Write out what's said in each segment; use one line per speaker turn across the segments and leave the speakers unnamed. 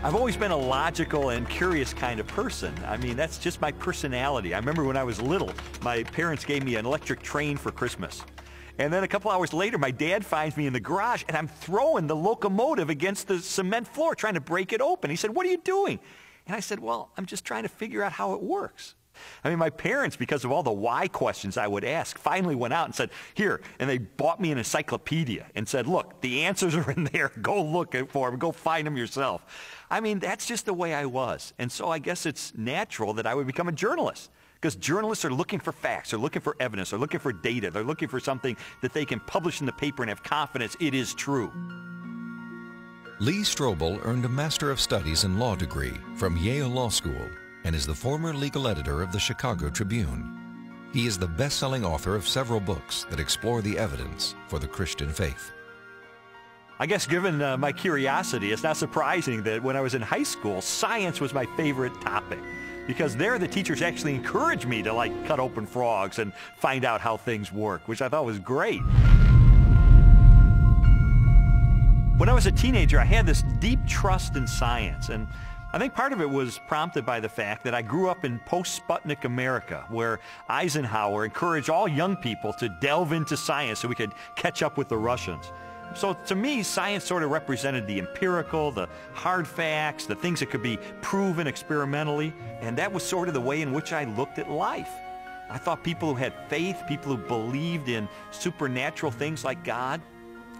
I've always been a logical and curious kind of person. I mean, that's just my personality. I remember when I was little, my parents gave me an electric train for Christmas. And then a couple hours later, my dad finds me in the garage, and I'm throwing the locomotive against the cement floor, trying to break it open. He said, "What are you doing?" And I said, "Well, I'm just trying to figure out how it works." I mean, my parents, because of all the why questions I would ask, finally went out and said, "Here," and they bought me an encyclopedia and said, "Look, the answers are in there. Go look for them. Go find them yourself." I mean, that's just the way I was. And so I guess it's natural that I would become a journalist, because journalists are looking for facts, they're looking for evidence, they're looking for data, they're looking for something that they can publish in the paper and have confidence it is true.
Lee Strobel earned a Master of Studies in Law degree from Yale Law School and is the former legal editor of the Chicago Tribune. He is the best-selling author of several books that explore the evidence for the Christian faith.
I guess given my curiosity, it's not surprising that when I was in high school, science was my favorite topic, because there the teachers actually encouraged me to like cut open frogs and find out how things work, which I thought was great. When I was a teenager, I had this deep trust in science, and I think part of it was prompted by the fact that I grew up in post-Sputnik America, where Eisenhower encouraged all young people to delve into science so we could catch up with the Russians. So to me, science sort of represented the empirical, the hard facts, the things that could be proven experimentally, and that was sort of the way in which I looked at life. I thought people who had faith, people who believed in supernatural things like God,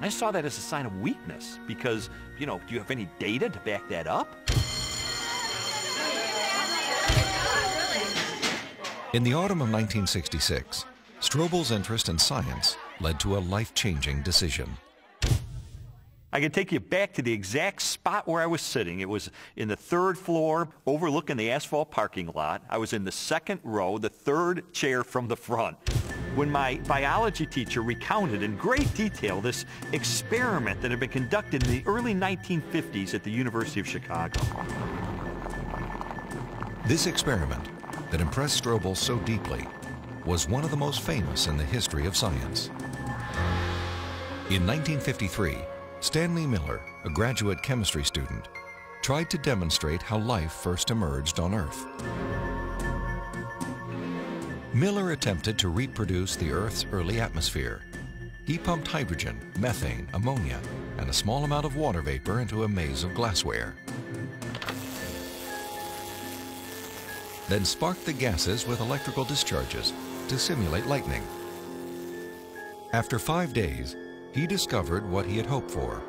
I saw that as a sign of weakness because, you know, do you have any data to back that up?
In the autumn of 1966, Strobel's interest in science led to a life-changing decision.
I can take you back to the exact spot where I was sitting. It was in the third floor, overlooking the asphalt parking lot. I was in the second row, the third chair from the front, when my biology teacher recounted in great detail this experiment that had been conducted in the early 1950s at the University of Chicago.
This experiment that impressed Strobel so deeply was one of the most famous in the history of science. In 1953, Stanley Miller, a graduate chemistry student, tried to demonstrate how life first emerged on Earth. Miller attempted to reproduce the Earth's early atmosphere. He pumped hydrogen, methane, ammonia, and a small amount of water vapor into a maze of glassware. Then sparked the gases with electrical discharges to simulate lightning. After 5 days, he discovered what he had hoped for: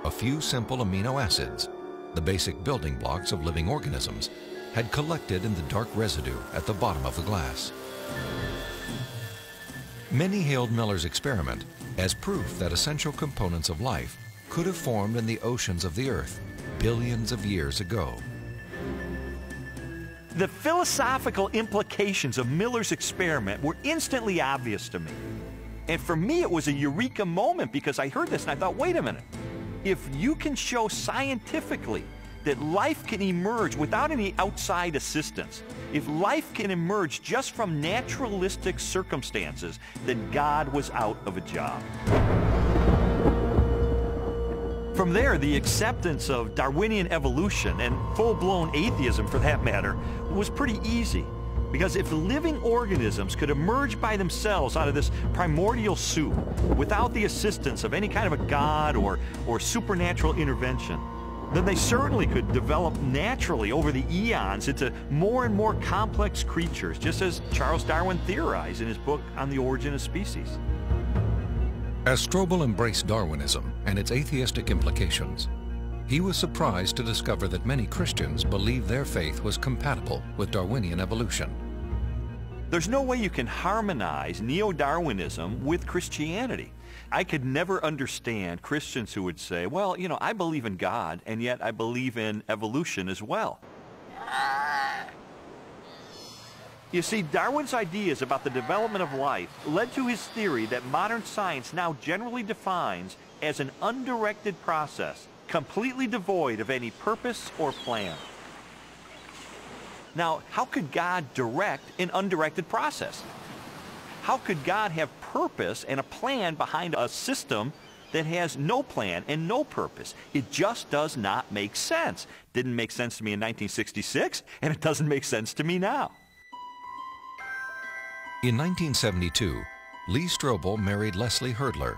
a few simple amino acids, the basic building blocks of living organisms, had collected in the dark residue at the bottom of the glass. Many hailed Miller's experiment as proof that essential components of life could have formed in the oceans of the Earth billions of years ago.
The philosophical implications of Miller's experiment were instantly obvious to me. And for me, it was a eureka moment because I heard this and I thought, wait a minute. If you can show scientifically that life can emerge without any outside assistance, if life can emerge just from naturalistic circumstances, then God was out of a job. From there, the acceptance of Darwinian evolution, and full-blown atheism for that matter, was pretty easy. Because if living organisms could emerge by themselves out of this primordial soup without the assistance of any kind of a god or supernatural intervention, then they certainly could develop naturally over the eons into more and more complex creatures, just as Charles Darwin theorized in his book On the Origin of Species.
As Strobel embraced Darwinism and its atheistic implications, he was surprised to discover that many Christians believed their faith was compatible with Darwinian evolution.
There's no way you can harmonize neo-Darwinism with Christianity. I could never understand Christians who would say, well, you know, I believe in God, and yet I believe in evolution as well. You see, Darwin's ideas about the development of life led to his theory that modern science now generally defines as an undirected process, completely devoid of any purpose or plan. Now, how could God direct an undirected process? How could God have purpose and a plan behind a system that has no plan and no purpose. It just does not make sense. Didn't make sense to me in 1966, and it doesn't make sense to me now.
In 1972, Lee Strobel married Leslie Hurdler.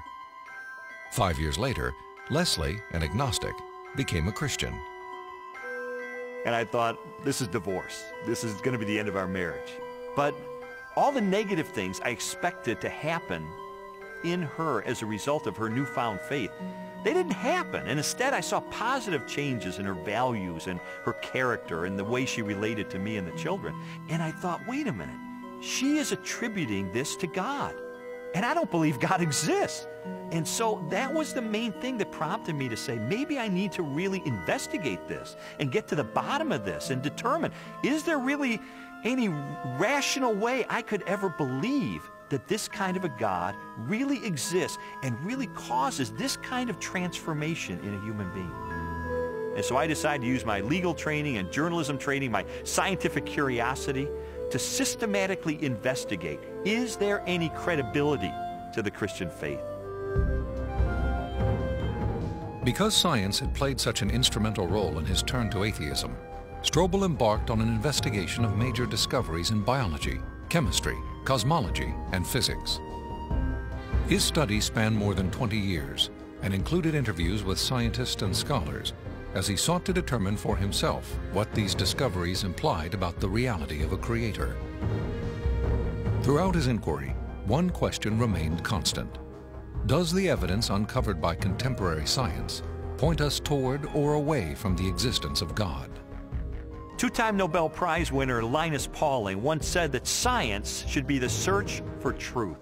5 years later, Leslie, an agnostic, became a Christian.
And I thought, this is divorce. This is going to be the end of our marriage. But all the negative things I expected to happen in her as a result of her newfound faith, they didn't happen. And instead, I saw positive changes in her values and her character and the way she related to me and the children. And I thought, wait a minute. She is attributing this to God. And I don't believe God exists. And so that was the main thing that prompted me to say, maybe I need to really investigate this and get to the bottom of this and determine, is there really any rational way I could ever believe that this kind of a God really exists and really causes this kind of transformation in a human being? And so I decided to use my legal training and journalism training, my scientific curiosity, to systematically investigate, is there any credibility to the Christian faith?
Because science had played such an instrumental role in his turn to atheism, Strobel embarked on an investigation of major discoveries in biology, chemistry, cosmology, and physics. His studies spanned more than 20 years and included interviews with scientists and scholars as he sought to determine for himself what these discoveries implied about the reality of a creator. Throughout his inquiry, one question remained constant. Does the evidence uncovered by contemporary science point us toward or away from the existence of God?
Two-time Nobel Prize winner Linus Pauling once said that science should be the search for truth.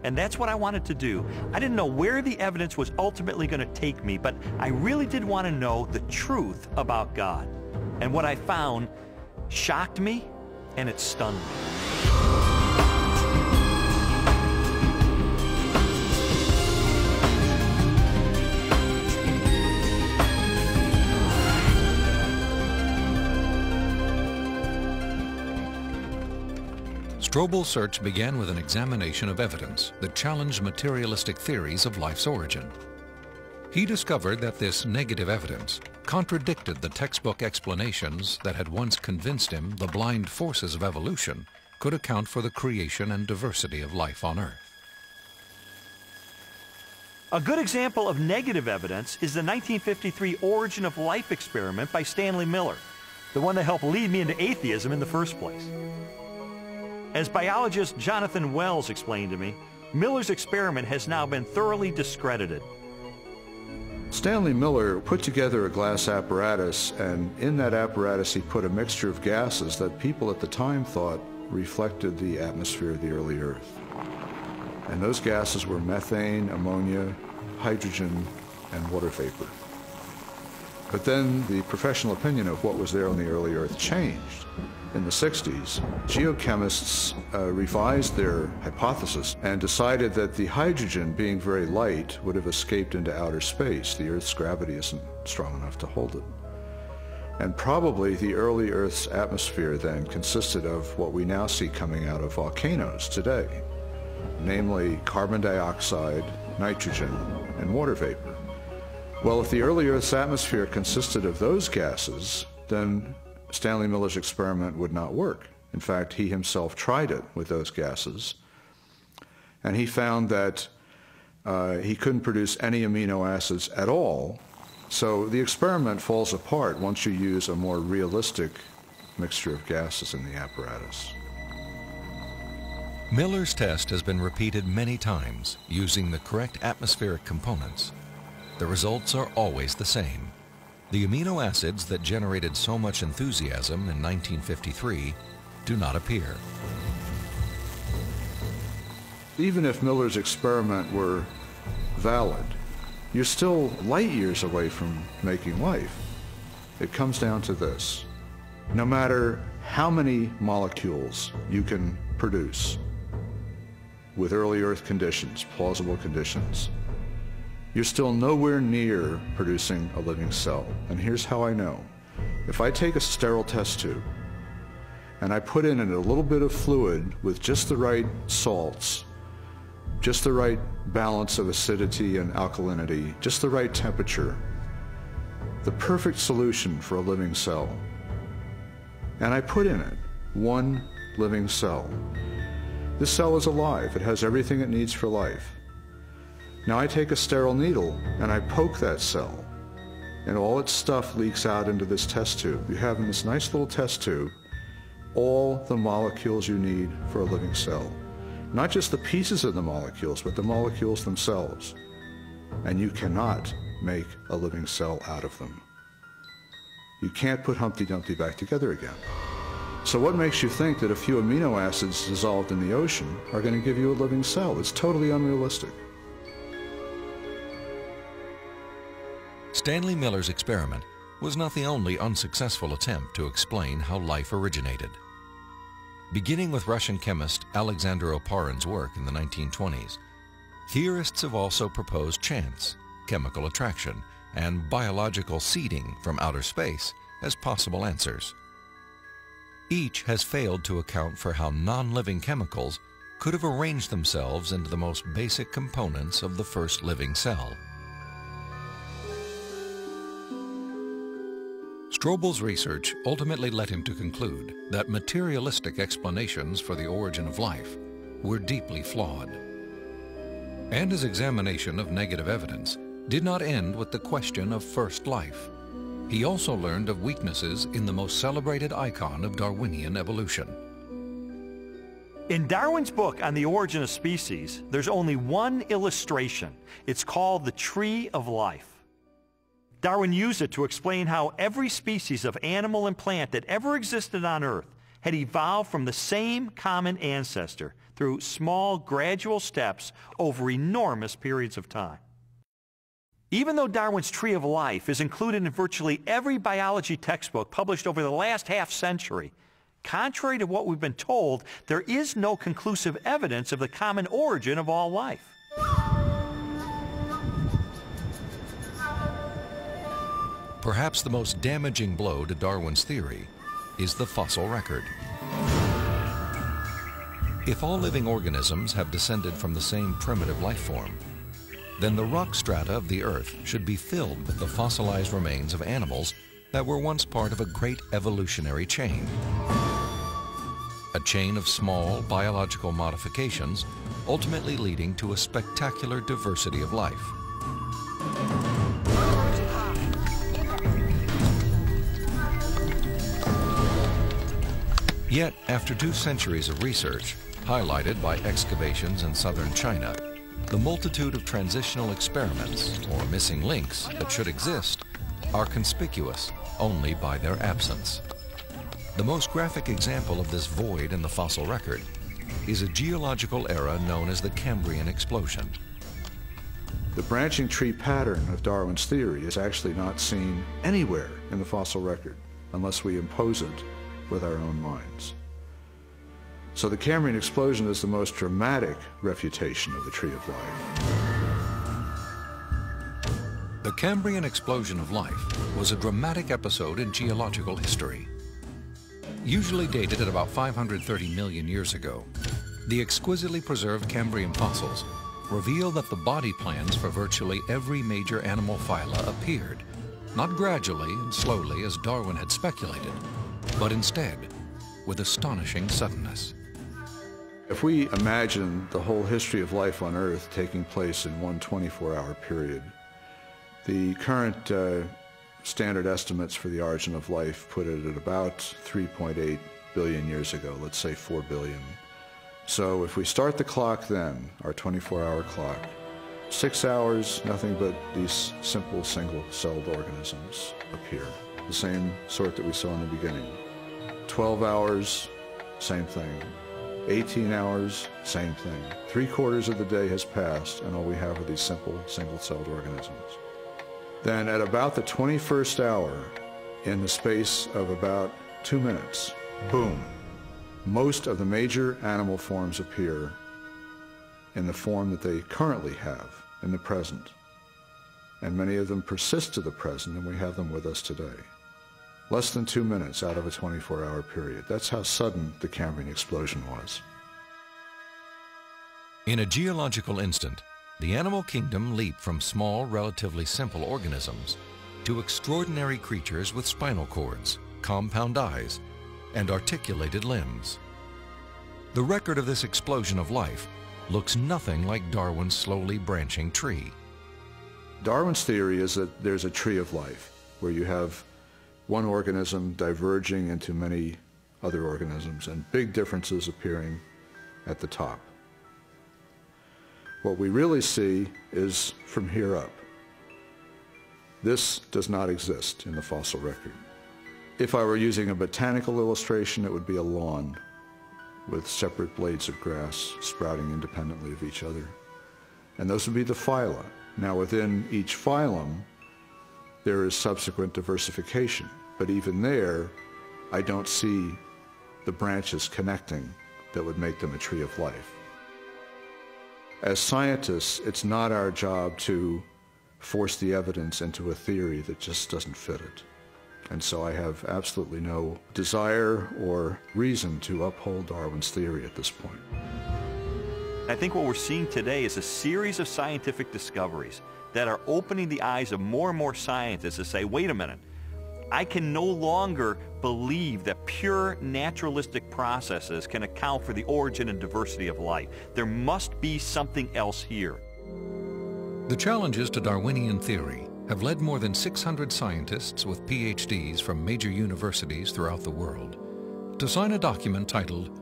And that's what I wanted to do. I didn't know where the evidence was ultimately going to take me, but I really did want to know the truth about God. And what I found shocked me, and it stunned me.
Strobel's search began with an examination of evidence that challenged materialistic theories of life's origin. He discovered that this negative evidence contradicted the textbook explanations that had once convinced him the blind forces of evolution could account for the creation and diversity of life on Earth.
A good example of negative evidence is the 1953 Origin of Life experiment by Stanley Miller, the one that helped lead me into atheism in the first place. As biologist Jonathan Wells explained to me, Miller's experiment has now been thoroughly discredited.
Stanley Miller put together a glass apparatus, and in that apparatus he put a mixture of gases that people at the time thought reflected the atmosphere of the early Earth. And those gases were methane, ammonia, hydrogen, and water vapor. But then the professional opinion of what was there on the early Earth changed. In the 60s, geochemists revised their hypothesis and decided that the hydrogen, being very light, would have escaped into outer space. The Earth's gravity isn't strong enough to hold it. And probably the early Earth's atmosphere then consisted of what we now see coming out of volcanoes today, namely carbon dioxide, nitrogen, and water vapor. Well, if the early Earth's atmosphere consisted of those gases, then Stanley Miller's experiment would not work. In fact, he himself tried it with those gases, and he found that he couldn't produce any amino acids at all. So the experiment falls apart once you use a more realistic mixture of gases in the apparatus.
Miller's test has been repeated many times using the correct atmospheric components. The results are always the same. The amino acids that generated so much enthusiasm in 1953 do not appear.
Even if Miller's experiment were valid, you're still light years away from making life. It comes down to this. No matter how many molecules you can produce with early Earth conditions, plausible conditions, you're still nowhere near producing a living cell. And here's how I know. If I take a sterile test tube and I put in it a little bit of fluid with just the right salts, just the right balance of acidity and alkalinity, just the right temperature, the perfect solution for a living cell. And I put in it one living cell. This cell is alive. It has everything it needs for life. Now I take a sterile needle and I poke that cell, and all its stuff leaks out into this test tube. You have in this nice little test tube all the molecules you need for a living cell. Not just the pieces of the molecules, but the molecules themselves. And you cannot make a living cell out of them. You can't put Humpty Dumpty back together again. So what makes you think that a few amino acids dissolved in the ocean are going to give you a living cell? It's totally unrealistic.
Stanley Miller's experiment was not the only unsuccessful attempt to explain how life originated. Beginning with Russian chemist Alexander Oparin's work in the 1920s, theorists have also proposed chance, chemical attraction, and biological seeding from outer space as possible answers. Each has failed to account for how non-living chemicals could have arranged themselves into the most basic components of the first living cell. Strobel's research ultimately led him to conclude that materialistic explanations for the origin of life were deeply flawed. And his examination of negative evidence did not end with the question of first life. He also learned of weaknesses in the most celebrated icon of Darwinian evolution.
In Darwin's book on the origin of species, there's only one illustration. It's called the Tree of Life. Darwin used it to explain how every species of animal and plant that ever existed on Earth had evolved from the same common ancestor through small, gradual steps over enormous periods of time. Even though Darwin's Tree of Life is included in virtually every biology textbook published over the last half-century, contrary to what we've been told, there is no conclusive evidence of the common origin of all life.
Perhaps the most damaging blow to Darwin's theory is the fossil record. If all living organisms have descended from the same primitive life form, then the rock strata of the Earth should be filled with the fossilized remains of animals that were once part of a great evolutionary chain. A chain of small biological modifications, ultimately leading to a spectacular diversity of life. Yet, after 2 centuries of research, highlighted by excavations in southern China, the multitude of transitional experiments, or missing links, that should exist are conspicuous only by their absence. The most graphic example of this void in the fossil record is a geological era known as the Cambrian Explosion.
The branching tree pattern of Darwin's theory is actually not seen anywhere in the fossil record unless we impose it with our own minds. So the Cambrian Explosion is the most dramatic refutation of the Tree of Life.
The Cambrian Explosion of life was a dramatic episode in geological history. Usually dated at about 530 million years ago, the exquisitely preserved Cambrian fossils reveal that the body plans for virtually every major animal phyla appeared, not gradually and slowly as Darwin had speculated, but instead with astonishing suddenness.
If we imagine the whole history of life on Earth taking place in one 24-hour period, the current standard estimates for the origin of life put it at about 3.8 billion years ago, let's say 4 billion. So if we start the clock then, our 24-hour clock, 6 hours, nothing but these simple single-celled organisms appear, the same sort that we saw in the beginning. 12 hours, same thing. 18 hours, same thing. 3/4 of the day has passed, and all we have are these simple single-celled organisms. Then at about the 21st hour, in the space of about 2 minutes, boom, most of the major animal forms appear in the form that they currently have in the present. And many of them persist to the present, and we have them with us today. Less than 2 minutes out of a 24-hour period. That's how sudden the Cambrian Explosion was.
In a geological instant, the animal kingdom leaped from small, relatively simple organisms to extraordinary creatures with spinal cords, compound eyes, and articulated limbs. The record of this explosion of life looks nothing like Darwin's slowly branching tree.
Darwin's theory is that there's a tree of life, where you have one organism diverging into many other organisms and big differences appearing at the top. What we really see is from here up. This does not exist in the fossil record. If I were using a botanical illustration, it would be a lawn with separate blades of grass sprouting independently of each other. And those would be the phyla. Now, within each phylum, there is subsequent diversification. But even there, I don't see the branches connecting that would make them a tree of life. As scientists, it's not our job to force the evidence into a theory that just doesn't fit it. And so I have absolutely no desire or reason to uphold Darwin's theory at this point.
I think what we're seeing today is a series of scientific discoveries that are opening the eyes of more and more scientists to say, wait a minute, I can no longer believe that pure naturalistic processes can account for the origin and diversity of life. There must be something else here.
The challenges to Darwinian theory have led more than 600 scientists with PhDs from major universities throughout the world to sign a document titled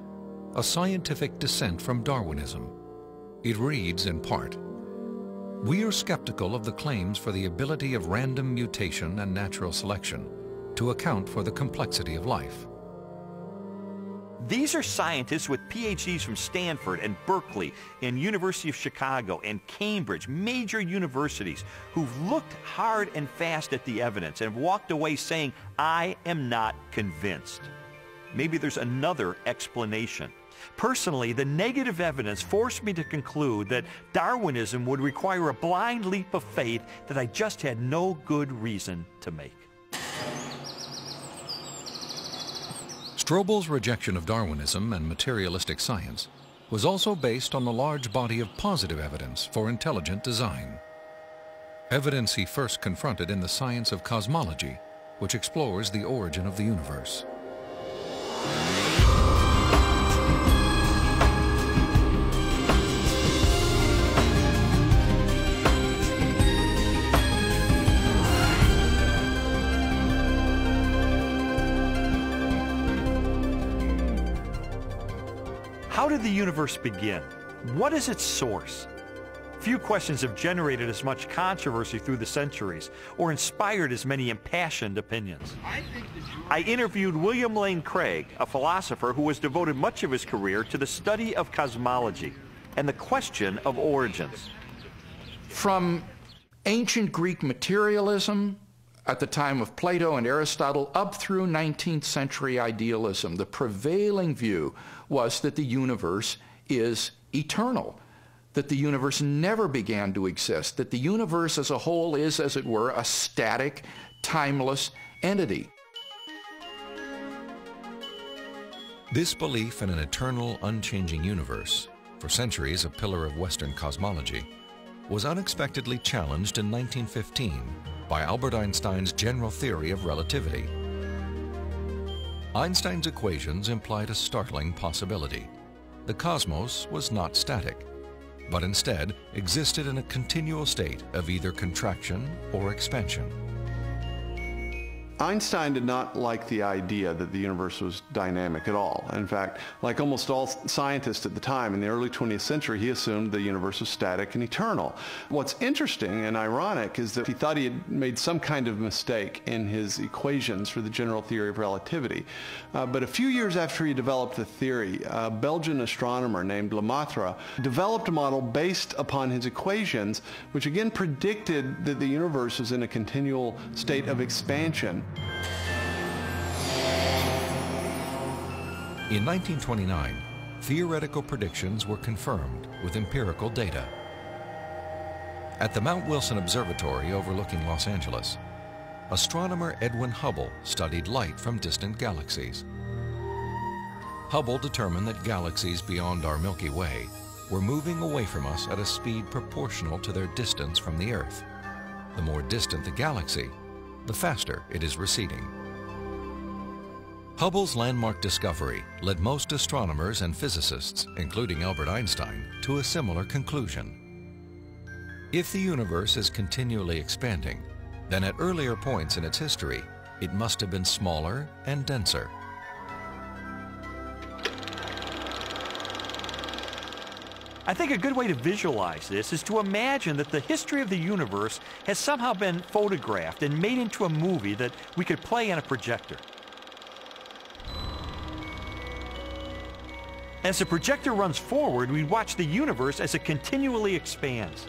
A Scientific Dissent from Darwinism. It reads in part, "We are skeptical of the claims for the ability of random mutation and natural selection to account for the complexity of life."
These are scientists with PhDs from Stanford and Berkeley and University of Chicago and Cambridge, major universities, who've looked hard and fast at the evidence and walked away saying, I am not convinced. Maybe there's another explanation. Personally, the negative evidence forced me to conclude that Darwinism would require a blind leap of faith that I just had no good reason to make.
Strobel's rejection of Darwinism and materialistic science was also based on the large body of positive evidence for intelligent design. Evidence he first confronted in the science of cosmology, which explores the origin of the universe.
How did the universe begin? What is its source? Few questions have generated as much controversy through the centuries or inspired as many impassioned opinions. I interviewed William Lane Craig, a philosopher who has devoted much of his career to the study of cosmology and the question of origins.
From ancient Greek materialism at the time of Plato and Aristotle up through 19th century idealism, the prevailing view was that the universe is eternal, that the universe never began to exist, that the universe as a whole is, as it were, a static, timeless entity.
This belief in an eternal, unchanging universe, for centuries a pillar of Western cosmology, was unexpectedly challenged in 1915 by Albert Einstein's general theory of relativity. Einstein's equations implied a startling possibility. The cosmos was not static, but instead existed in a continual state of either contraction or expansion.
Einstein did not like the idea that the universe was dynamic at all. In fact, like almost all scientists at the time in the early 20th century, he assumed the universe was static and eternal. What's interesting and ironic is that he thought he had made some kind of mistake in his equations for the general theory of relativity. But a few years after he developed the theory, a Belgian astronomer named Lemaitre developed a model based upon his equations, which again predicted that the universe was in a continual state of expansion.
In 1929, theoretical predictions were confirmed with empirical data. At the Mount Wilson Observatory overlooking Los Angeles, astronomer Edwin Hubble studied light from distant galaxies. Hubble determined that galaxies beyond our Milky Way were moving away from us at a speed proportional to their distance from the Earth. The more distant the galaxy, the faster it is receding. Hubble's landmark discovery led most astronomers and physicists, including Albert Einstein, to a similar conclusion. If the universe is continually expanding, then at earlier points in its history, it must have been smaller and denser.
I think a good way to visualize this is to imagine that the history of the universe has somehow been photographed and made into a movie that we could play on a projector. As the projector runs forward, we watch the universe as it continually expands.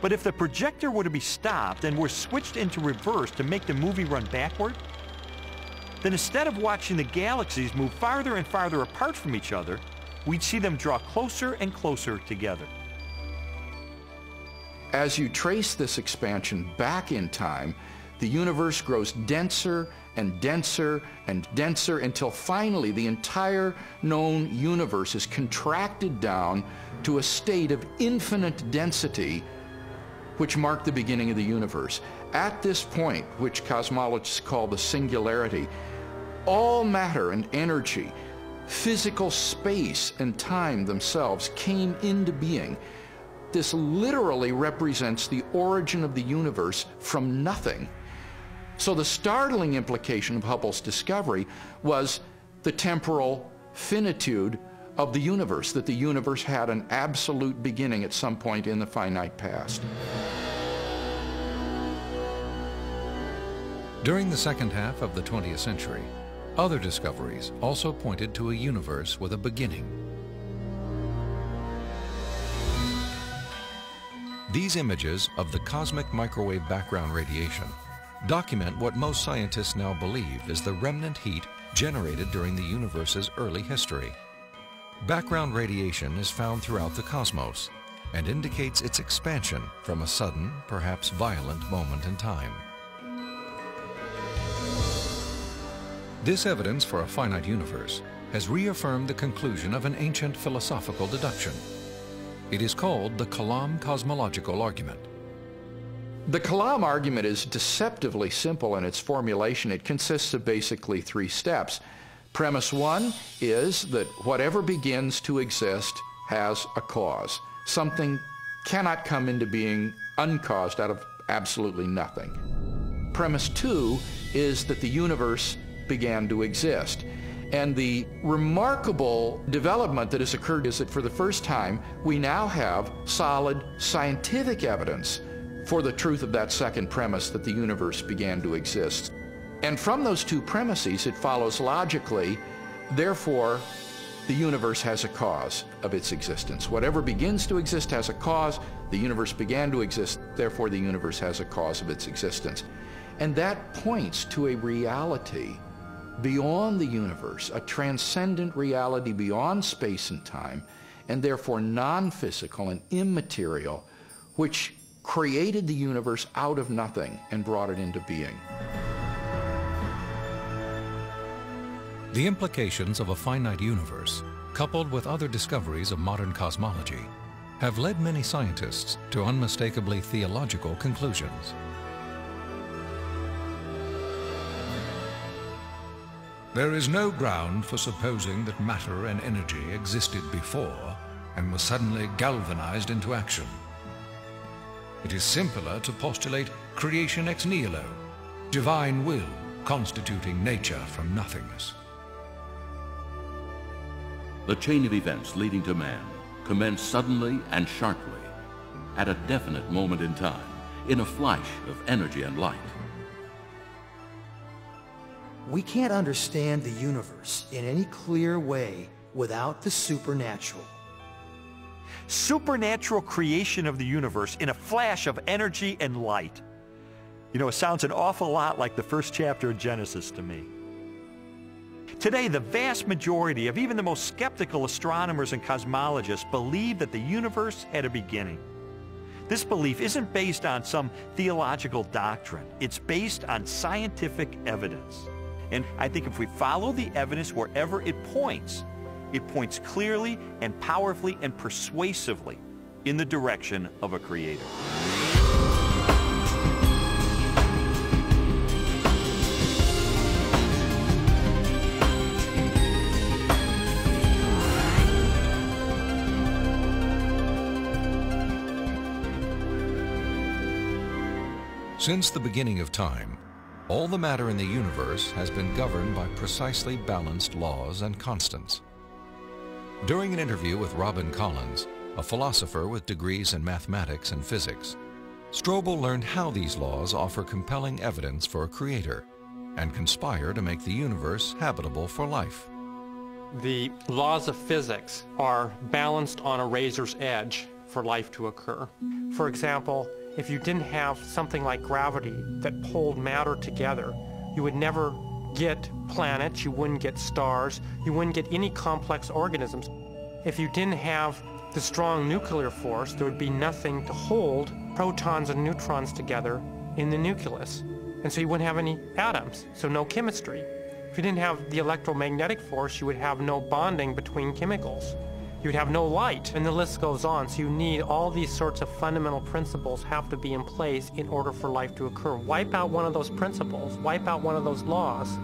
But if the projector were to be stopped and were switched into reverse to make the movie run backward, then instead of watching the galaxies move farther and farther apart from each other, we'd see them draw closer and closer together.
As you trace this expansion back in time, the universe grows denser and denser and denser until finally the entire known universe is contracted down to a state of infinite density, which marked the beginning of the universe. At this point, which cosmologists call the singularity, all matter and energy, physical space and time themselves came into being. This literally represents the origin of the universe from nothing. So the startling implication of Hubble's discovery was the temporal finitude of the universe, that the universe had an absolute beginning at some point in the finite past.
During the second half of the 20th century, other discoveries also pointed to a universe with a beginning. These images of the cosmic microwave background radiation document what most scientists now believe is the remnant heat generated during the universe's early history. Background radiation is found throughout the cosmos and indicates its expansion from a sudden, perhaps violent moment in time. This evidence for a finite universe has reaffirmed the conclusion of an ancient philosophical deduction. It is called the Kalam cosmological argument.
The Kalam argument is deceptively simple in its formulation. It consists of basically three steps. Premise one is that whatever begins to exist has a cause. Something cannot come into being uncaused out of absolutely nothing. Premise two is that the universe began to exist. And the remarkable development that has occurred is that for the first time, we now have solid scientific evidence for the truth of that second premise, that the universe began to exist. And from those two premises, it follows logically, therefore, the universe has a cause of its existence. Whatever begins to exist has a cause. The universe began to exist, therefore the universe has a cause of its existence. And that points to a reality beyond the universe, a transcendent reality beyond space and time, and therefore non-physical and immaterial, which created the universe out of nothing and brought it into being.
The implications of a finite universe, coupled with other discoveries of modern cosmology, have led many scientists to unmistakably theological conclusions.
There is no ground for supposing that matter and energy existed before and were suddenly galvanized into action. It is simpler to postulate creation ex nihilo, divine will constituting nature from nothingness.
The chain of events leading to man commenced suddenly and sharply, at a definite moment in time, in a flash of energy and light.
We can't understand the universe in any clear way without the supernatural.
Supernatural creation of the universe in a flash of energy and light. You know, it sounds an awful lot like the first chapter of Genesis to me. Today, the vast majority of even the most skeptical astronomers and cosmologists believe that the universe had a beginning. This belief isn't based on some theological doctrine. It's based on scientific evidence. And I think if we follow the evidence wherever it points, It points clearly and powerfully and persuasively in the direction of a creator.
Since the beginning of time, all the matter in the universe has been governed by precisely balanced laws and constants. During an interview with Robin Collins, a philosopher with degrees in mathematics and physics, Strobel learned how these laws offer compelling evidence for a creator and conspire to make the universe habitable for life.
The laws of physics are balanced on a razor's edge for life to occur. For example, if you didn't have something like gravity that pulled matter together, you would never get planets, you wouldn't get stars, you wouldn't get any complex organisms. If you didn't have the strong nuclear force, there would be nothing to hold protons and neutrons together in the nucleus. And so you wouldn't have any atoms, so no chemistry. If you didn't have the electromagnetic force, you would have no bonding between chemicals. You'd have no light, and the list goes on. So you need all these sorts of fundamental principles have to be in place in order for life to occur. Wipe out one of those principles, wipe out one of those laws,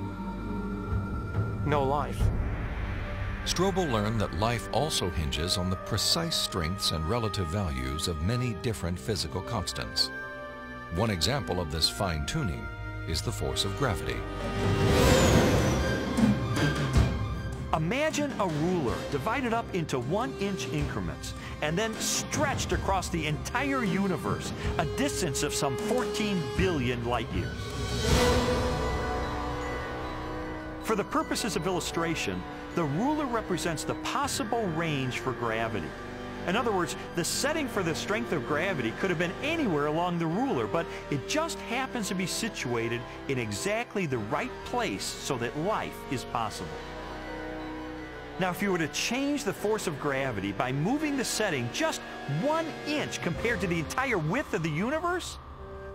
no life.
Strobel learned that life also hinges on the precise strengths and relative values of many different physical constants. One example of this fine-tuning is the force of gravity.
Imagine a ruler divided up into 1-inch increments and then stretched across the entire universe, a distance of some 14 billion light years. For the purposes of illustration, the ruler represents the possible range for gravity. In other words, the setting for the strength of gravity could have been anywhere along the ruler, but it just happens to be situated in exactly the right place so that life is possible. Now, if you were to change the force of gravity by moving the setting just 1 inch compared to the entire width of the universe,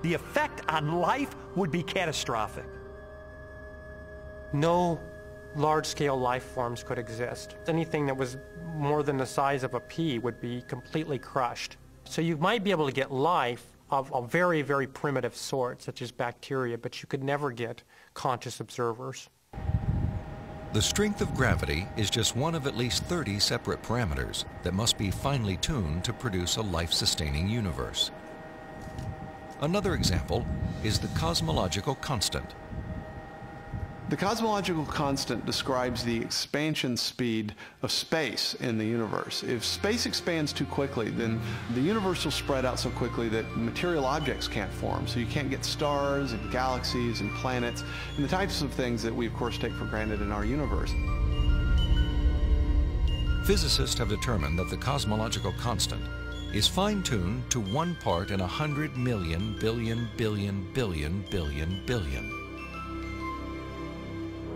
the effect on life would be catastrophic.
No large-scale life forms could exist. Anything that was more than the size of a pea would be completely crushed. So you might be able to get life of a very, very primitive sort, such as bacteria, but you could never get conscious observers.
The strength of gravity is just one of at least 30 separate parameters that must be finely tuned to produce a life-sustaining universe. Another example is the cosmological constant.
The cosmological constant describes the expansion speed of space in the universe. If space expands too quickly, then the universe will spread out so quickly that material objects can't form. So you can't get stars and galaxies and planets and the types of things that we, of course, take for granted in our universe.
Physicists have determined that the cosmological constant is fine-tuned to 1 part in 100 million billion billion billion billion billion.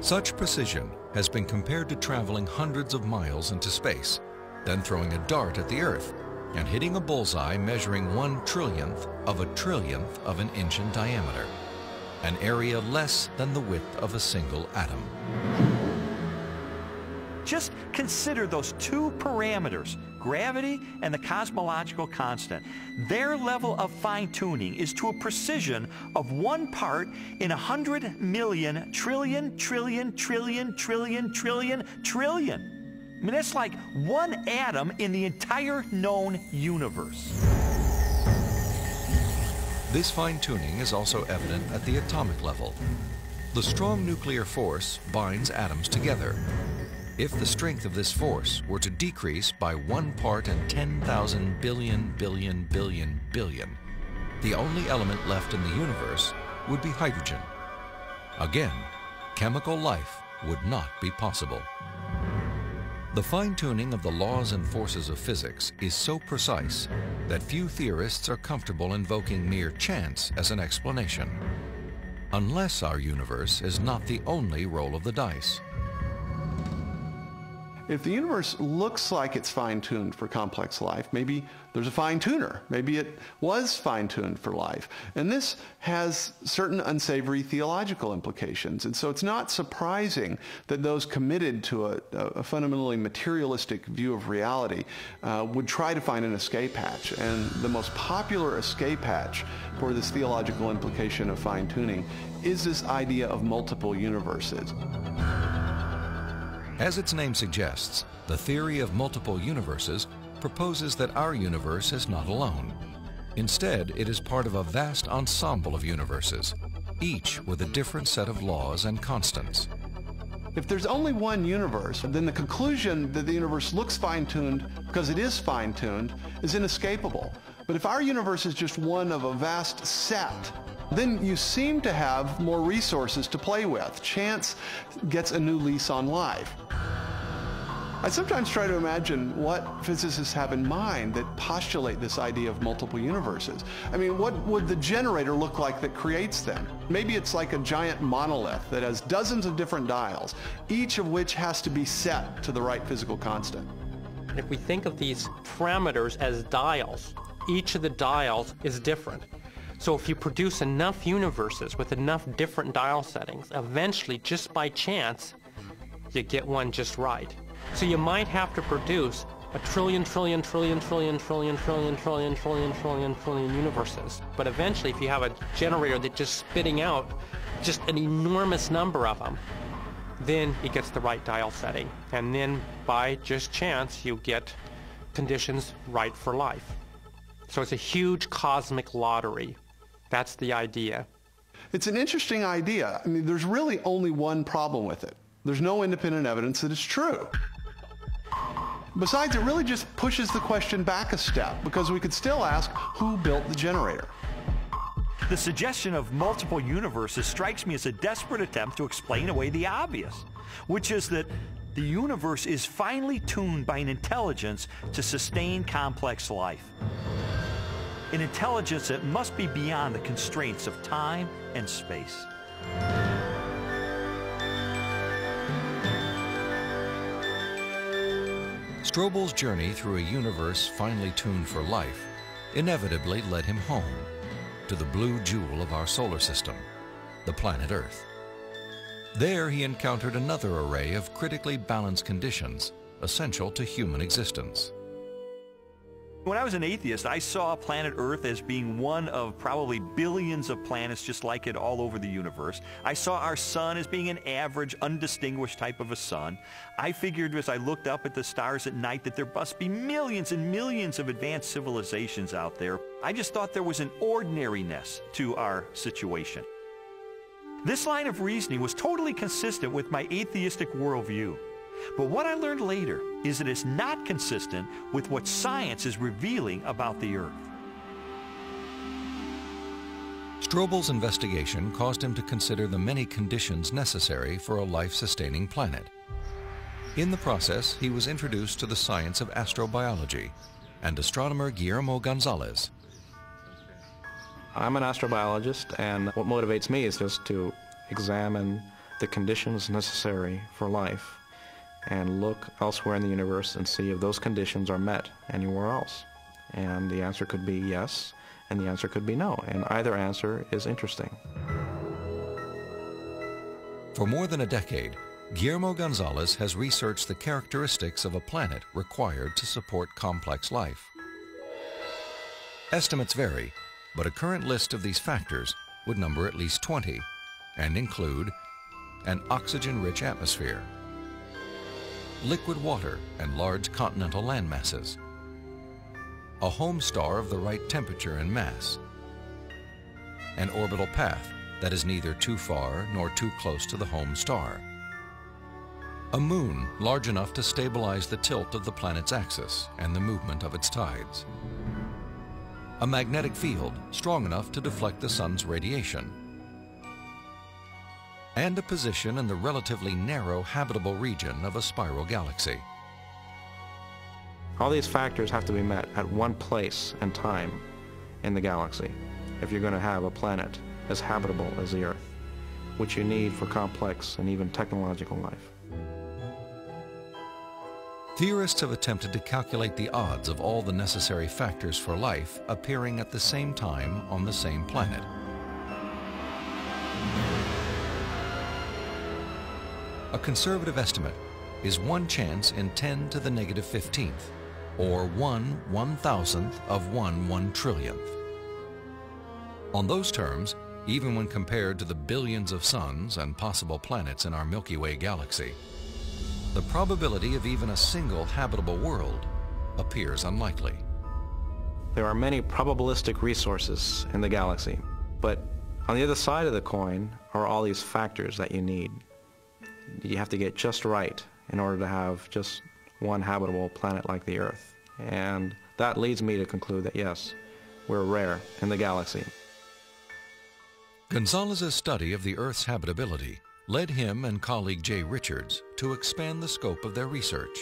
Such precision has been compared to traveling hundreds of miles into space, then throwing a dart at the Earth and hitting a bullseye measuring 1/trillionth of an inch in diameter, an area less than the width of a single atom.
Just consider those two parameters, gravity and the cosmological constant. Their level of fine-tuning is to a precision of 1 part in 100 million trillion, trillion, trillion, trillion, trillion, trillion. I mean, that's like 1 atom in the entire known universe.
This fine-tuning is also evident at the atomic level. The strong nuclear force binds atoms together. If the strength of this force were to decrease by 1 part in 10,000 billion billion billion billion, the only element left in the universe would be hydrogen. Again, chemical life would not be possible. The fine-tuning of the laws and forces of physics is so precise that few theorists are comfortable invoking mere chance as an explanation, unless our universe is not the only roll of the dice.
If the universe looks like it's fine-tuned for complex life, maybe there's a fine-tuner. Maybe it was fine-tuned for life. And this has certain unsavory theological implications. And so it's not surprising that those committed to a fundamentally materialistic view of reality would try to find an escape hatch. And the most popular escape hatch for this theological implication of fine-tuning is this idea of multiple universes.
As its name suggests, the theory of multiple universes proposes that our universe is not alone. Instead, it is part of a vast ensemble of universes, each with a different set of laws and constants.
If there's only one universe, then the conclusion that the universe looks fine-tuned because it is fine-tuned is inescapable. But if our universe is just one of a vast set, then you seem to have more resources to play with. Chance gets a new lease on life. I sometimes try to imagine what physicists have in mind that postulate this idea of multiple universes. I mean, what would the generator look like that creates them? Maybe it's like a giant monolith that has dozens of different dials, each of which has to be set to the right physical constant.
If we think of these parameters as dials, each of the dials is different. So if you produce enough universes with enough different dial settings, eventually, just by chance, you get one just right. So you might have to produce a trillion universes. But eventually, if you have a generator that's just spitting out just an enormous number of them, then it gets the right dial setting. And then by just chance, you get conditions right for life. So it's a huge cosmic lottery. That's the idea.
It's an interesting idea. I mean, there's really only one problem with it. There's no independent evidence that it's true. Besides, it really just pushes the question back a step, because we could still ask, who built the generator?
The suggestion of multiple universes strikes me as a desperate attempt to explain away the obvious, which is that the universe is finely tuned by an intelligence to sustain complex life. An intelligence that must be beyond the constraints of time and space.
Strobel's journey through a universe finely tuned for life inevitably led him home, to the blue jewel of our solar system, the planet Earth. There he encountered another array of critically balanced conditions essential to human existence.
When I was an atheist, I saw planet Earth as being one of probably billions of planets just like it all over the universe. I saw our sun as being an average, undistinguished type of a sun. I figured as I looked up at the stars at night that there must be millions and millions of advanced civilizations out there. I just thought there was an ordinariness to our situation. This line of reasoning was totally consistent with my atheistic worldview. But what I learned later is that it's not consistent with what science is revealing about the Earth.
Strobel's investigation caused him to consider the many conditions necessary for a life-sustaining planet. In the process, he was introduced to the science of astrobiology and astronomer Guillermo Gonzalez.
I'm an astrobiologist, and what motivates me is just to examine the conditions necessary for life and look elsewhere in the universe and see if those conditions are met anywhere else. And the answer could be yes, and the answer could be no, and either answer is interesting.
For more than a decade, Guillermo Gonzalez has researched the characteristics of a planet required to support complex life. Estimates vary, but a current list of these factors would number at least 20 and include an oxygen-rich atmosphere, liquid water and large continental land masses, a home star of the right temperature and mass, an orbital path that is neither too far nor too close to the home star, a moon large enough to stabilize the tilt of the planet's axis and the movement of its tides, a magnetic field strong enough to deflect the sun's radiation, and a position in the relatively narrow habitable region of a spiral galaxy.
All these factors have to be met at one place and time in the galaxy if you're going to have a planet as habitable as the Earth, which you need for complex and even technological life.
Theorists have attempted to calculate the odds of all the necessary factors for life appearing at the same time on the same planet. A conservative estimate is 1 chance in 10 to the negative 15th, or 1/1000th of 1 trillionth. On those terms, even when compared to the billions of suns and possible planets in our Milky Way galaxy, the probability of even a single habitable world appears unlikely.
There are many probabilistic resources in the galaxy, but on the other side of the coin are all these factors that you need. You have to get just right in order to have just one habitable planet like the Earth. And that leads me to conclude that yes, we're rare in the galaxy.
Gonzalez's study of the Earth's habitability led him and colleague Jay Richards to expand the scope of their research.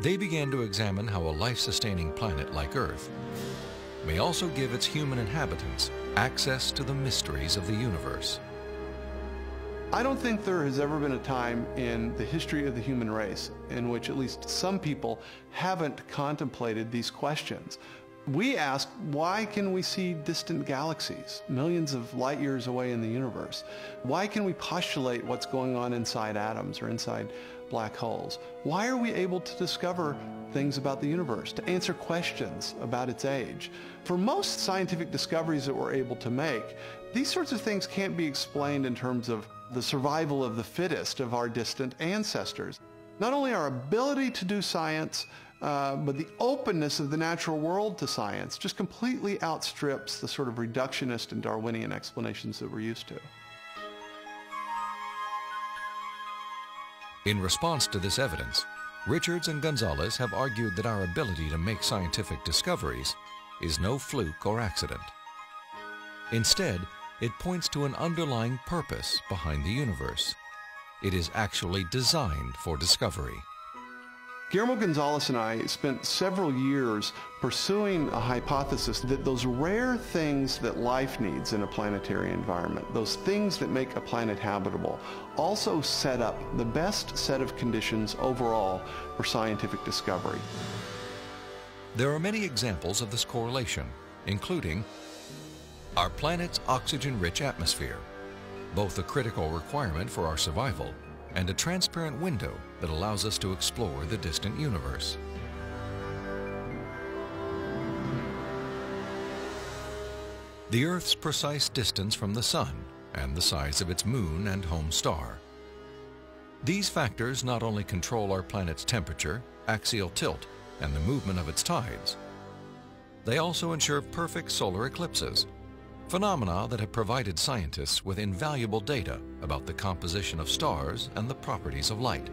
They began to examine how a life-sustaining planet like Earth may also give its human inhabitants access to the mysteries of the universe.
I don't think there has ever been a time in the history of the human race in which at least some people haven't contemplated these questions. We ask, why can we see distant galaxies, millions of light years away in the universe? Why can we postulate what's going on inside atoms or inside black holes? Why are we able to discover things about the universe, to answer questions about its age? For most scientific discoveries that we're able to make, these sorts of things can't be explained in terms of the survival of the fittest of our distant ancestors. Not only our ability to do science, but the openness of the natural world to science just completely outstrips the sort of reductionist and Darwinian explanations that we're used to.
In response to this evidence, Richards and Gonzalez have argued that our ability to make scientific discoveries is no fluke or accident. Instead, it points to an underlying purpose behind the universe. It is actually designed for discovery.
Guillermo Gonzalez and I spent several years pursuing a hypothesis that those rare things that life needs in a planetary environment, those things that make a planet habitable, also set up the best set of conditions overall for scientific discovery.
There are many examples of this correlation, including our planet's oxygen-rich atmosphere, both a critical requirement for our survival and a transparent window that allows us to explore the distant universe. The Earth's precise distance from the Sun and the size of its moon and home star. These factors not only control our planet's temperature, axial tilt, and the movement of its tides, they also ensure perfect solar eclipses, phenomena that have provided scientists with invaluable data about the composition of stars and the properties of light.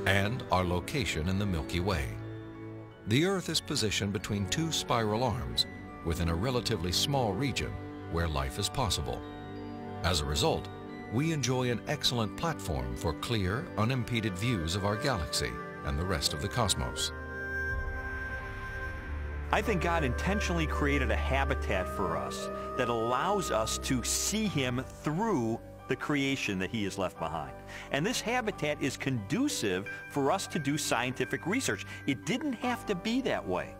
And our location in the Milky Way. The Earth is positioned between two spiral arms within a relatively small region where life is possible. As a result, we enjoy an excellent platform for clear, unimpeded views of our galaxy and the rest of the cosmos.
I think God intentionally created a habitat for us that allows us to see Him through the creation that He has left behind. And this habitat is conducive for us to do scientific research. It didn't have to be that way,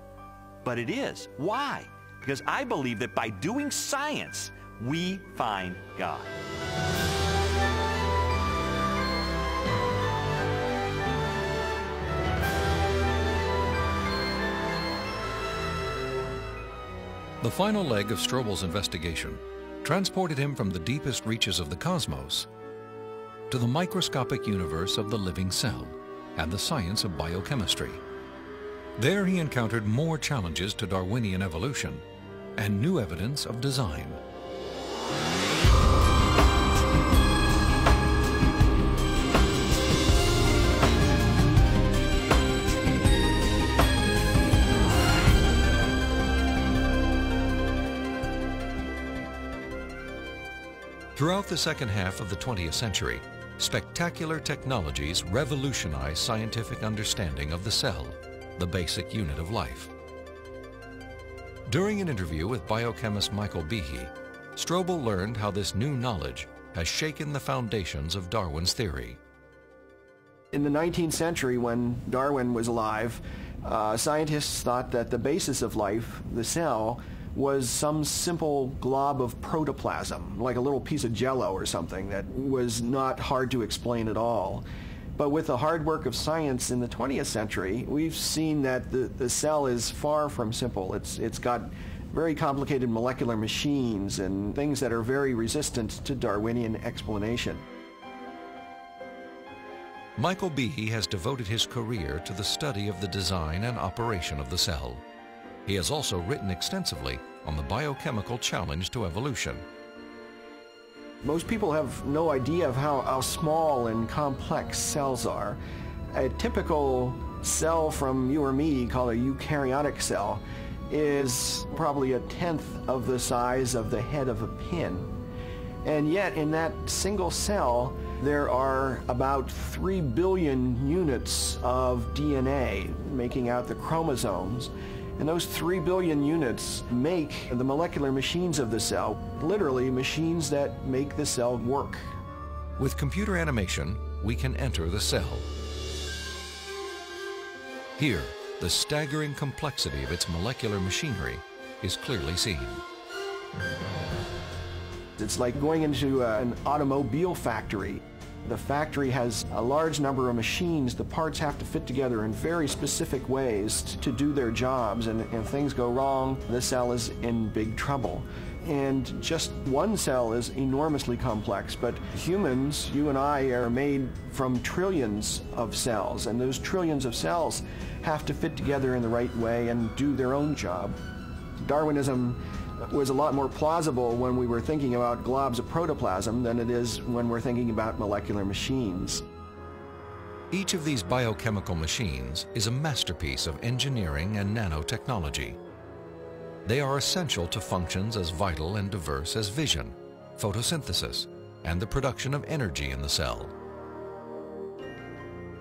but it is. Why? Because I believe that by doing science, we find God.
The final leg of Strobel's investigation transported him from the deepest reaches of the cosmos to the microscopic universe of the living cell and the science of biochemistry. There he encountered more challenges to Darwinian evolution and new evidence of design. Throughout the second half of the 20th century, spectacular technologies revolutionized scientific understanding of the cell, the basic unit of life. During an interview with biochemist Michael Behe, Strobel learned how this new knowledge has shaken the foundations of Darwin's theory.
In the 19th century, when Darwin was alive, scientists thought that the basis of life, the cell, was some simple glob of protoplasm, like a little piece of jello or something that was not hard to explain at all. But with the hard work of science in the 20th century, we've seen that the cell is far from simple. It's got very complicated molecular machines and things that are very resistant to Darwinian explanation.
Michael Behe has devoted his career to the study of the design and operation of the cell. He has also written extensively on the biochemical challenge to evolution.
Most people have no idea of how small and complex cells are. A typical cell from you or me, called a eukaryotic cell, is probably 1/10 of the size of the head of a pin. And yet in that single cell, there are about 3 billion units of DNA making out the chromosomes. And those 3 billion units make the molecular machines of the cell, literally machines that make the cell work.
With computer animation, we can enter the cell. Here, the staggering complexity of its molecular machinery is clearly seen.
It's like going into an automobile factory. The factory has a large number of machines. The parts have to fit together in very specific ways to do their jobs, and if things go wrong, the cell is in big trouble. And just one cell is enormously complex, but humans, you and I, are made from trillions of cells, and those trillions of cells have to fit together in the right way and do their own job. Darwinism was a lot more plausible when we were thinking about globs of protoplasm than it is when we're thinking about molecular machines.
Each of these biochemical machines is a masterpiece of engineering and nanotechnology. They are essential to functions as vital and diverse as vision, photosynthesis, and the production of energy in the cell.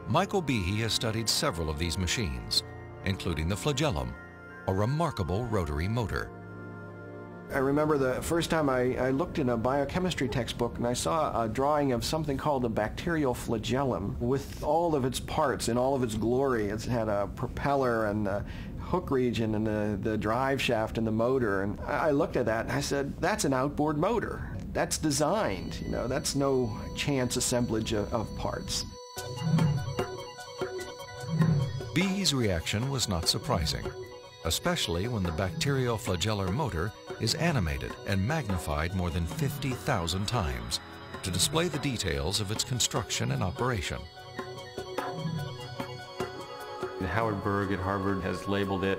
Michael Behe has studied several of these machines, including the flagellum, a remarkable rotary motor.
I remember the first time I looked in a biochemistry textbook and I saw a drawing of something called a bacterial flagellum with all of its parts in all of its glory. It had a propeller and the hook region and the drive shaft and the motor. And I looked at that and I said, that's an outboard motor. That's designed, you know, that's no chance assemblage of parts.
Behe's reaction was not surprising, especially when the bacterial flagellar motor is animated and magnified more than 50,000 times to display the details of its construction and operation.
Howard Berg at Harvard has labeled it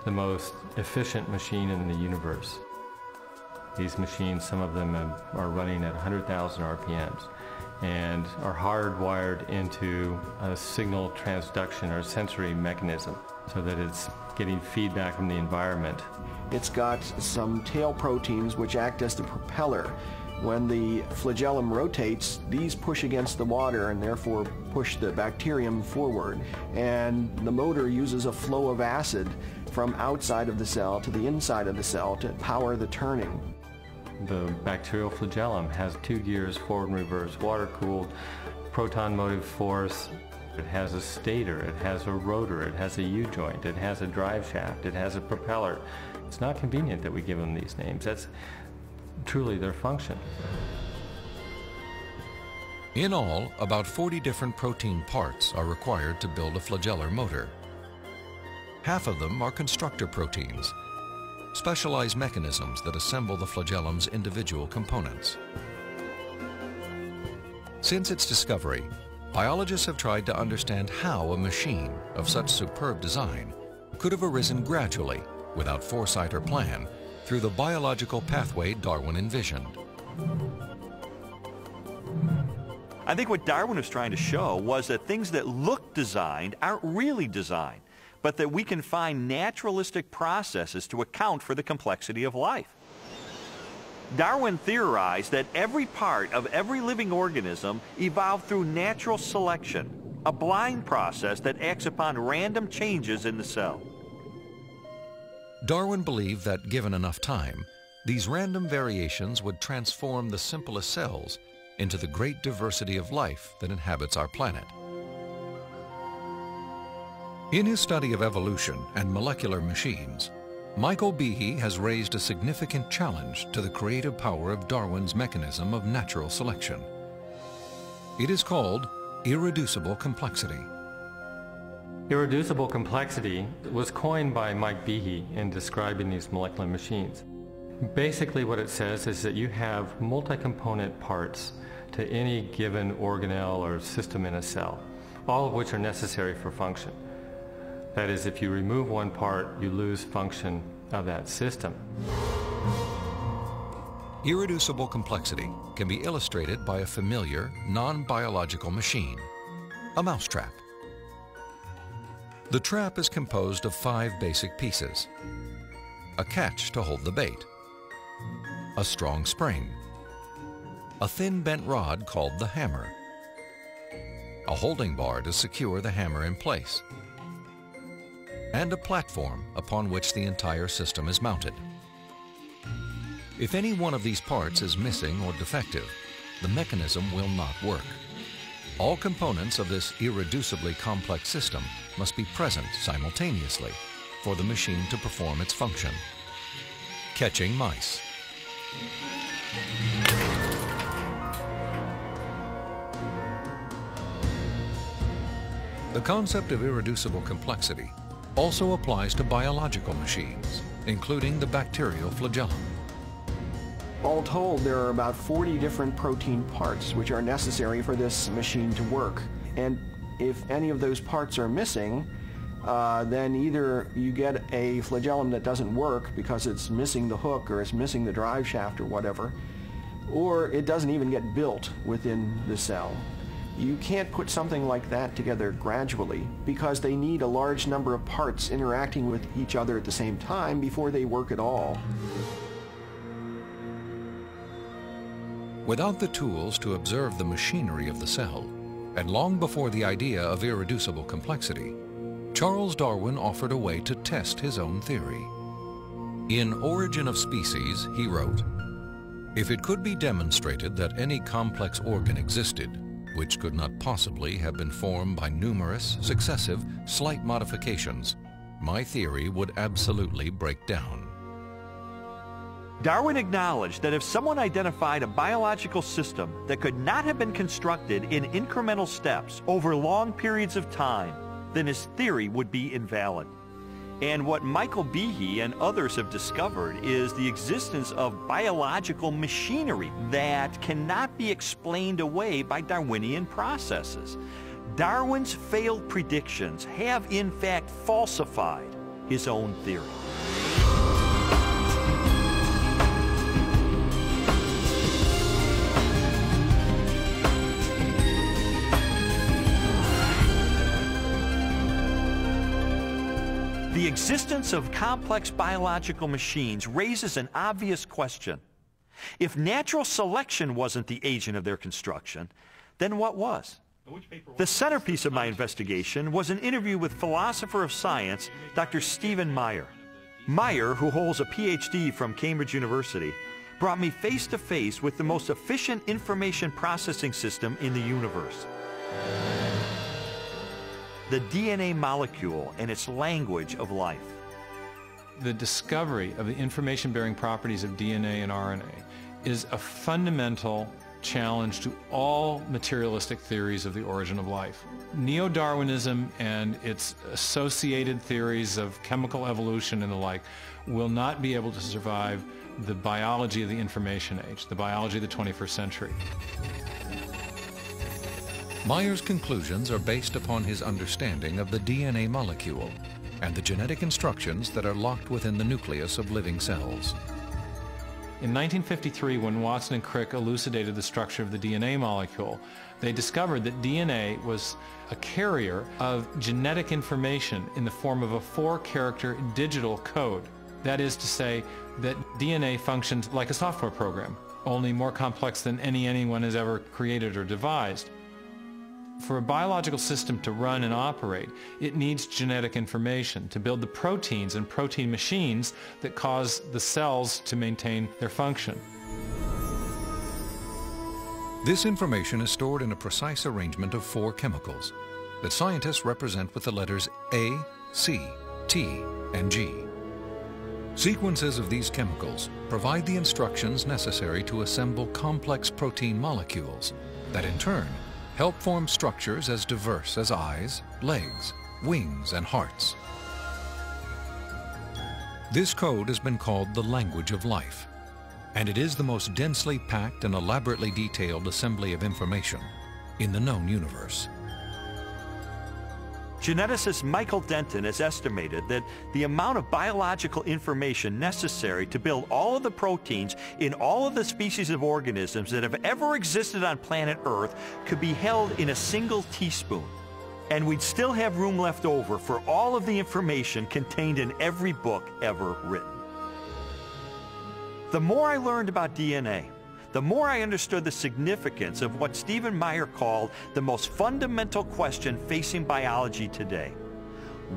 the most efficient machine in the universe. These machines, some of them are running at 100,000 RPMs and are hardwired into a signal transduction or sensory mechanism so that it's getting feedback from the environment.
It's got some tail proteins which act as the propeller. When the flagellum rotates, these push against the water and therefore push the bacterium forward. And the motor uses a flow of acid from outside of the cell to the inside of the cell to power the turning.
The bacterial flagellum has 2 gears, forward and reverse, water-cooled, proton motive force. It has a stator, it has a rotor, it has a U-joint, it has a drive shaft, it has a propeller. It's not convenient that we give them these names. That's truly their function.
In all, about 40 different protein parts are required to build a flagellar motor. Half of them are constructor proteins, specialized mechanisms that assemble the flagellum's individual components. Since its discovery, biologists have tried to understand how a machine of such superb design could have arisen gradually, without foresight or plan, through the biological pathway Darwin envisioned.
I think what Darwin was trying to show was that things that look designed aren't really designed, but that we can find naturalistic processes to account for the complexity of life. Darwin theorized that every part of every living organism evolved through natural selection, a blind process that acts upon random changes in the cell.
Darwin believed that, given enough time, these random variations would transform the simplest cells into the great diversity of life that inhabits our planet. In his study of evolution and molecular machines, Michael Behe has raised a significant challenge to the creative power of Darwin's mechanism of natural selection. It is called irreducible complexity.
Irreducible complexity was coined by Mike Behe in describing these molecular machines. Basically what it says is that you have multi-component parts to any given organelle or system in a cell, all of which are necessary for function. That is, if you remove one part, you lose function of that system.
Irreducible complexity can be illustrated by a familiar, non-biological machine, a mousetrap. The trap is composed of 5 basic pieces: a catch to hold the bait, a strong spring, a thin bent rod called the hammer, a holding bar to secure the hammer in place, and a platform upon which the entire system is mounted. If any one of these parts is missing or defective, the mechanism will not work. All components of this irreducibly complex system must be present simultaneously for the machine to perform its function. Catching mice. The concept of irreducible complexity also applies to biological machines, including the bacterial flagellum.
All told, there are about 40 different protein parts which are necessary for this machine to work. And if any of those parts are missing, then either you get a flagellum that doesn't work because it's missing the hook or it's missing the drive shaft or whatever, or it doesn't even get built within the cell. You can't put something like that together gradually because they need a large number of parts interacting with each other at the same time before they work at all.
Without the tools to observe the machinery of the cell, and long before the idea of irreducible complexity, Charles Darwin offered a way to test his own theory. In Origin of Species, he wrote, "If it could be demonstrated that any complex organ existed, which could not possibly have been formed by numerous, successive, slight modifications, my theory would absolutely break down."
Darwin acknowledged that if someone identified a biological system that could not have been constructed in incremental steps over long periods of time, then his theory would be invalid. And what Michael Behe and others have discovered is the existence of biological machinery that cannot be explained away by Darwinian processes. Darwin's failed predictions have in fact falsified his own theory. The existence of complex biological machines raises an obvious question. If natural selection wasn't the agent of their construction, then what was? The centerpiece of my investigation was an interview with philosopher of science, Dr. Stephen Meyer. Meyer, who holds a PhD from Cambridge University, brought me face to face with the most efficient information processing system in the universe. The DNA molecule and its language of life.
The discovery of the information-bearing properties of DNA and RNA is a fundamental challenge to all materialistic theories of the origin of life. Neo-Darwinism and its associated theories of chemical evolution and the like will not be able to survive the biology of the information age, the biology of the 21st century.
Meyer's conclusions are based upon his understanding of the DNA molecule and the genetic instructions that are locked within the nucleus of living cells.
In 1953, when Watson and Crick elucidated the structure of the DNA molecule, they discovered that DNA was a carrier of genetic information in the form of a 4-character digital code. That is to say that DNA functions like a software program, only more complex than anyone has ever created or devised. For a biological system to run and operate, it needs genetic information to build the proteins and protein machines that cause the cells to maintain their function.
This information is stored in a precise arrangement of 4 chemicals that scientists represent with the letters A, C, T, and G. Sequences of these chemicals provide the instructions necessary to assemble complex protein molecules that in turn help form structures as diverse as eyes, legs, wings, and hearts. This code has been called the language of life, and it is the most densely packed and elaborately detailed assembly of information in the known universe.
Geneticist Michael Denton has estimated that the amount of biological information necessary to build all of the proteins in all of the species of organisms that have ever existed on planet Earth could be held in a single teaspoon. And we'd still have room left over for all of the information contained in every book ever written. The more I learned about DNA, the more I understood the significance of what Stephen Meyer called the most fundamental question facing biology today.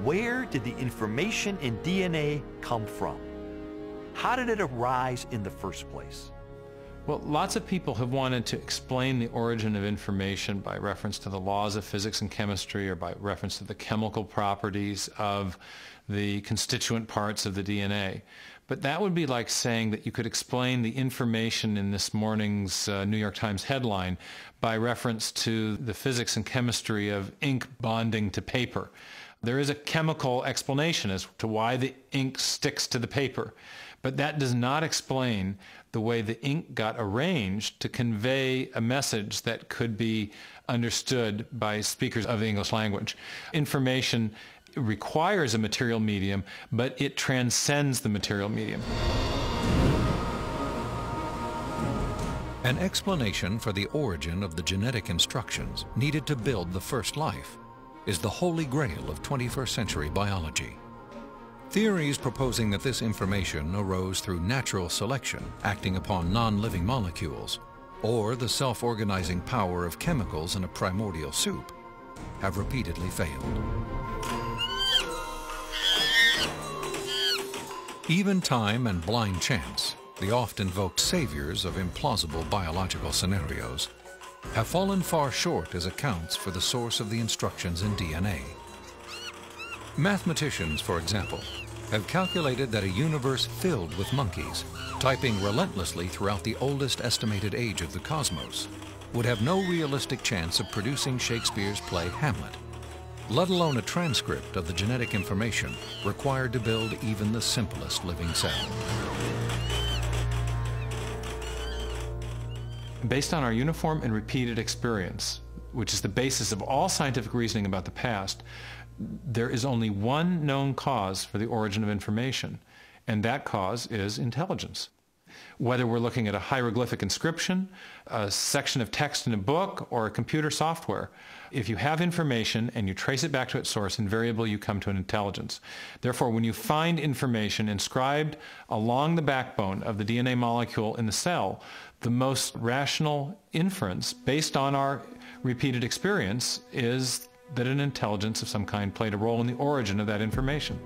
Where did the information in DNA come from? How did it arise in the first place?
Well, lots of people have wanted to explain the origin of information by reference to the laws of physics and chemistry, or by reference to the chemical properties of the constituent parts of the DNA. But that would be like saying that you could explain the information in this morning's New York Times headline by reference to the physics and chemistry of ink bonding to paper. There is a chemical explanation as to why the ink sticks to the paper, but that does not explain the way the ink got arranged to convey a message that could be understood by speakers of the English language. Information requires a material medium, but it transcends the material medium.
An explanation for the origin of the genetic instructions needed to build the first life is the holy grail of 21st century biology. Theories proposing that this information arose through natural selection acting upon non-living molecules, or the self-organizing power of chemicals in a primordial soup, have repeatedly failed. Even time and blind chance, the oft-invoked saviors of implausible biological scenarios, have fallen far short as accounts for the source of the instructions in DNA. Mathematicians, for example, have calculated that a universe filled with monkeys, typing relentlessly throughout the oldest estimated age of the cosmos, would have no realistic chance of producing Shakespeare's play Hamlet, let alone a transcript of the genetic information required to build even the simplest living cell.
Based on our uniform and repeated experience, which is the basis of all scientific reasoning about the past, there is only one known cause for the origin of information, and that cause is intelligence. Whether we're looking at a hieroglyphic inscription, a section of text in a book, or a computer software, if you have information and you trace it back to its source, invariably you come to an intelligence. Therefore, when you find information inscribed along the backbone of the DNA molecule in the cell, the most rational inference, based on our repeated experience, is that an intelligence of some kind played a role in the origin of that information.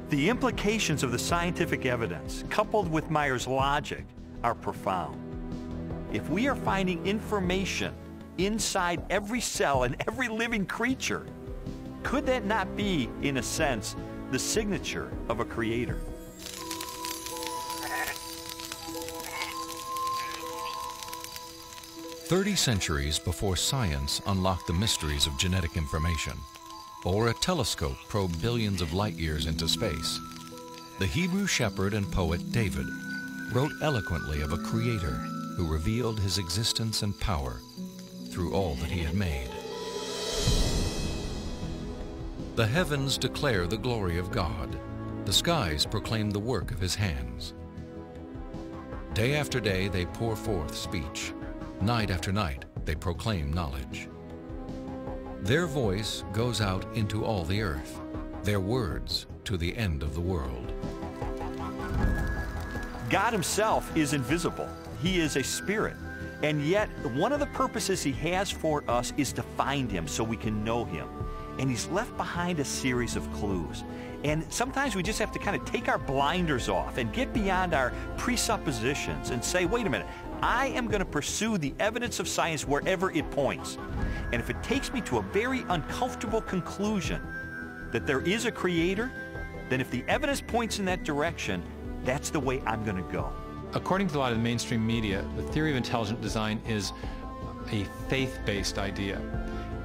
The implications of the scientific evidence, coupled with Meyer's logic, are profound. If we are finding information inside every cell and every living creature, could that not be, in a sense, the signature of a creator?
"30 centuries before science unlocked the mysteries of genetic information, or a telescope probed billions of light years into space, the Hebrew shepherd and poet David wrote eloquently of a creator who revealed his existence and power through all that he had made. The heavens declare the glory of God. The skies proclaim the work of his hands. Day after day they pour forth speech. Night after night they proclaim knowledge. Their voice goes out into all the earth, their words to the end of the world."
God himself is invisible. He is a spirit. And yet, one of the purposes he has for us is to find him so we can know him. And he's left behind a series of clues. And sometimes we just have to kind of take our blinders off and get beyond our presuppositions and say, wait a minute, I am going to pursue the evidence of science wherever it points. And if it takes me to a very uncomfortable conclusion that there is a creator, then if the evidence points in that direction, that's the way I'm going to go.
According to a lot of the mainstream media, the theory of intelligent design is a faith-based idea.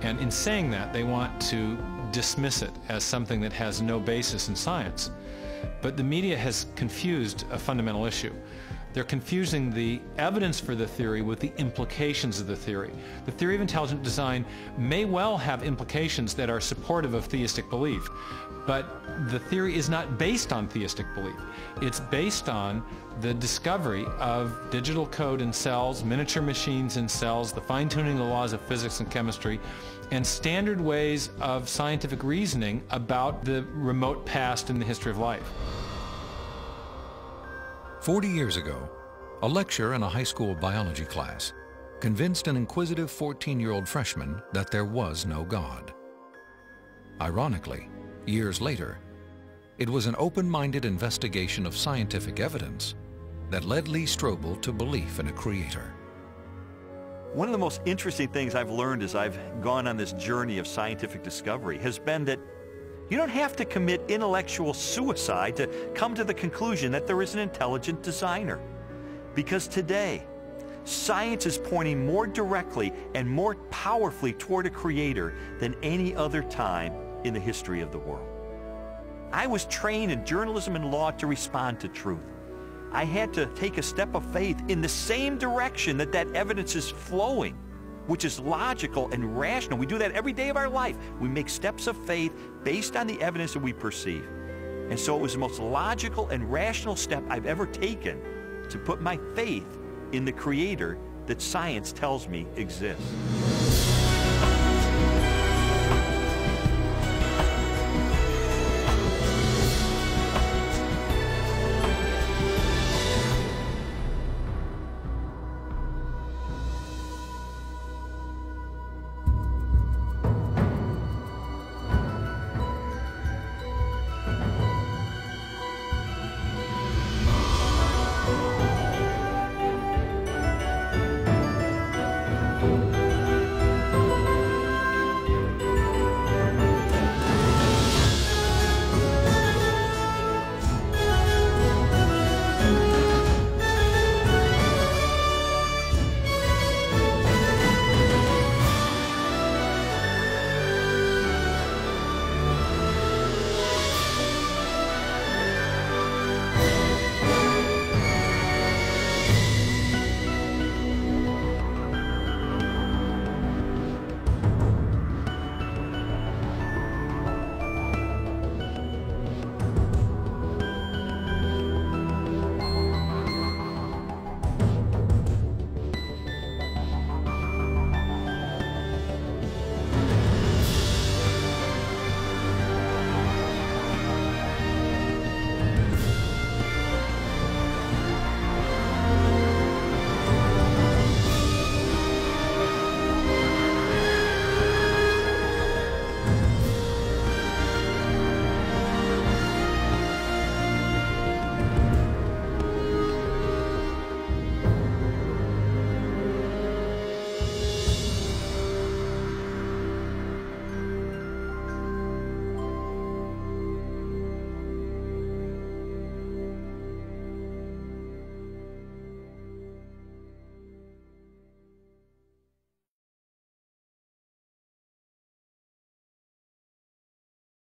And in saying that, they want to dismiss it as something that has no basis in science. But the media has confused a fundamental issue. They're confusing the evidence for the theory with the implications of the theory. The theory of intelligent design may well have implications that are supportive of theistic belief, but the theory is not based on theistic belief. It's based on the discovery of digital code in cells, miniature machines in cells, the fine-tuning of the laws of physics and chemistry, and standard ways of scientific reasoning about the remote past in the history of life.
40 years ago, a lecturer in a high school biology class convinced an inquisitive 14-year-old freshman that there was no God. Ironically, years later, it was an open-minded investigation of scientific evidence that led Lee Strobel to belief in a creator.
One of the most interesting things I've learned as I've gone on this journey of scientific discovery has been that you don't have to commit intellectual suicide to come to the conclusion that there is an intelligent designer. Because today, science is pointing more directly and more powerfully toward a creator than any other time in the history of the world. I was trained in journalism and law to respond to truth. I had to take a step of faith in the same direction that evidence is flowing, which is logical and rational. We do that every day of our life. We make steps of faith based on the evidence that we perceive. And so it was the most logical and rational step I've ever taken to put my faith in the creator that science tells me exists.